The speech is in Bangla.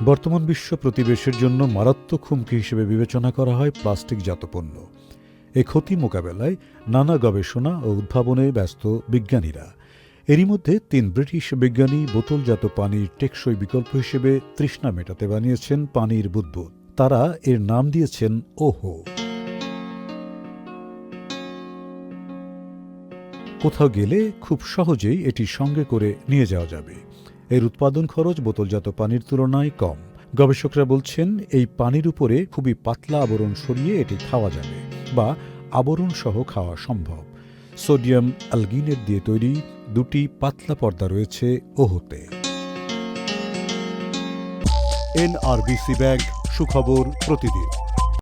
বর্তমান বিশ্ব প্রতিবেশের জন্য মারাত্মক হুমকি হিসেবে বিবেচনা করা হয় প্লাস্টিকজাত পণ্য। এ ক্ষতি মোকাবেলায় নানা গবেষণা ও উদ্ভাবনে ব্যস্ত বিজ্ঞানীরা। এরই মধ্যে ৩ ব্রিটিশ বিজ্ঞানী বোতলজাত পানির টেকসই বিকল্প হিসেবে তৃষ্ণা মেটাতে বানিয়েছেন পানির বুদবুদ। তারা এর নাম দিয়েছেন ওহো। কোথাও গেলে খুব সহজেই এটি সঙ্গে করে নিয়ে যাওয়া যাবে। এর উৎপাদন খরচ বোতলজাত পানির তুলনায় কম। গবেষকরা বলছেন এই পানির উপরে খুবই পাতলা আবরণ সরিয়ে এটি খাওয়া যাবে বা আবরণ সহ খাওয়া সম্ভব। সোডিয়াম অ্যালগিনেট দিয়ে তৈরি 2টি পাতলা পর্দা রয়েছে ওহোতে। NRBC ব্যাংক, সুখবর প্রতিদিন।